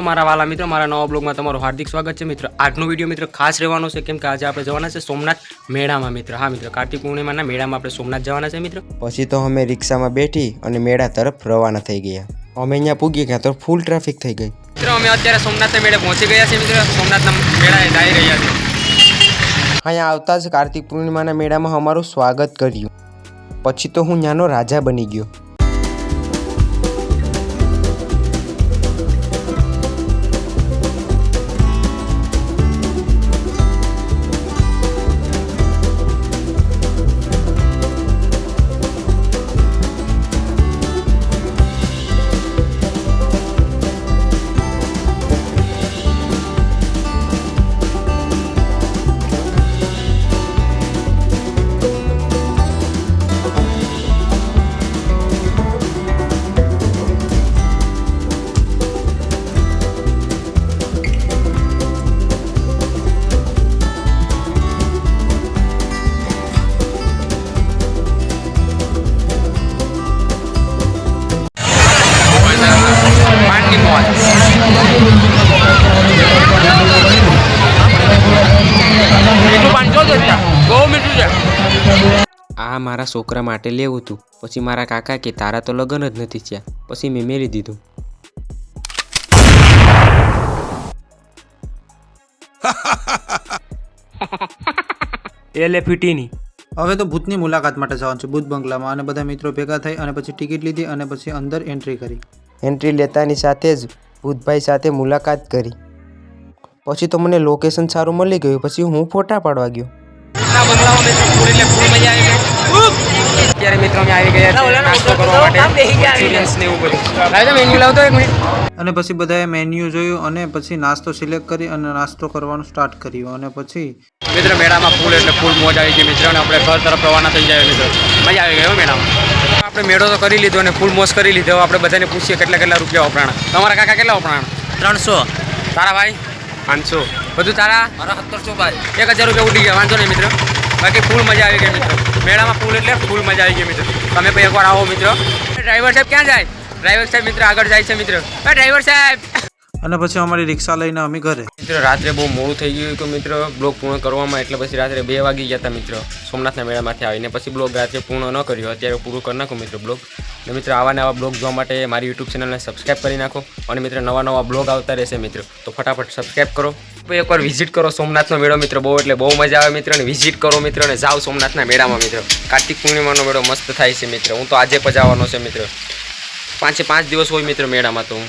મારા વાલા મિત્રો, મારા નવા બ્લોગમાં તમારું હાર્દિક સ્વાગત છે મિત્રો। આજનો વિડીયો મિત્રો ખાસ રહેવાનો છે કેમ કે આજે આપણે જવાના છે સોમનાથ મેળામાં મિત્રો। હા મિત્રો, કાર્તિક પૂર્ણિમાના મેળામાં આપણે સોમનાથ જવાના છે મિત્રો। પછી તો અમે રિક્ષામાં બેઠી અને મેળા તરફ રવાના થઈ ગયા। અમે અહીંયા પૂગી ગયા તો ફૂલ ટ્રાફિક થઈ ગઈ મિત્રો। અમે અત્યારે સોમનાથના મેળે પહોંચી ગયા છે મિત્રો। સોમનાથના મેળાએ જઈ રહ્યા છે। અહીંયા આવતા જ કાર્તિક પૂર્ણિમાના મેળામાં અમારું સ્વાગત કર્યું। પછી તો હું ત્યાંનો રાજા બની ગયો। આ મારા છોકરા માટે લેવું હતું। પછી મારા કાકા કે તારા તો લગ્ન જ નથી થયા। પછી મેં મેળી દીધું। એલેફિટીની હવે તો ભૂતની મુલાકાત માટે જવાનું છે ભૂત બંગલામાં અને બધા મિત્રો ભેગા થઈ અને પછી ટિકિટ લીધી અને પછી અંદર એન્ટ્રી કરી। એન્ટ્રી લેતાની સાથે જ ભૂતભાઈ સાથે મુલાકાત કરી। પછી તો મને લોકેશન સારું મળી ગયું। પછી હું ફોટા પાડવા ગયો। બંગલામાં મિત્રો ફૂલ એટલે ફૂલ મજા આવી ગઈ। અત્યારે મિત્રો અમે આવી ગયા છે નાસ્તો કરવા માટે। એક્સપિરિયન્સ ને એવું બધું લાવજો મેન્યુ લાવતો એક મિનિટ। અને પછી બધાએ મેન્યુ જોયું અને પછી નાસ્તો સિલેક્ટ કરી અને નાસ્તો કરવાનું સ્ટાર્ટ કર્યું। અને પછી મિત્રો મેળામાં ફૂલ એટલે ફૂલ મોજ આવી ગઈ મિત્રો। અને આપણે ઘર તરફ રવાના થઈ જાય મિત્રો। મજા આવી ગઈ મેળામાં। આપણે મેળો તો કરી લીધો અને ફૂલ મોજ કરી લીધો। આપણે બધાને પૂછીએ કેટલા રૂપિયા વપરાણા। તમારા કાકા કેટલા વપરાણા? 300। તારા ભાઈ 500। બધું તારા? મારા 1700 ભાઈ। 1000 રૂપિયા ઉડી ગયા, વાંધો નહીં મિત્રો। બાકી ફૂલ મજા આવી ગઈ મિત્રો। મેળામાં ફૂલ એટલે ફૂલ મજા આવી ગઈ મિત્રો। તમે પણ એકવાર આવો મિત્રો। ડ્રાઈવર સાહેબ ક્યાં જાય? ડ્રાઈવર સાહેબ મિત્રો આગળ જાય છે મિત્રો। ડ્રાઈવર સાહેબ। અને પછી અમારી રિક્ષા લઈને અમે ઘરે। મિત્રો રાત્રે બહુ મોડું થઈ ગયું હતું મિત્રો બ્લોગ પૂર્ણ કરવામાં। એટલે પછી રાત્રે 2 વાગી ગયા હતા મિત્રો સોમનાથના મેળામાંથી આવીને। પછી બ્લોગ રાત્રે પૂર્ણ ન કર્યો, અત્યારે પૂરું કરી નાખું મિત્રો બ્લોગ। અને મિત્રો આવા બ્લોગ જોવા માટે મારી યુટ્યુબ ચેનલને સબસ્ક્રાઈબ કરી નાખો। અને મિત્રો નવા બ્લોગ આવતા રહેશે મિત્રો, તો ફટાફટ સબસ્ક્રાઈબ કરો। એકવાર વિઝિટ કરો સોમનાથનો મેળો મિત્રો। બહુ એટલે બહુ મજા આવે મિત્રો। અને વિઝિટ કરો મિત્રો અને જાઓ સોમનાથના મેળામાં મિત્રો। કાર્તિક પૂર્ણિમાનો મેળો મસ્ત થાય છે મિત્રો। હું તો આજે પજાવવાનો છે મિત્રો। 5 દિવસ હોય મિત્રો મેળામાં તો હું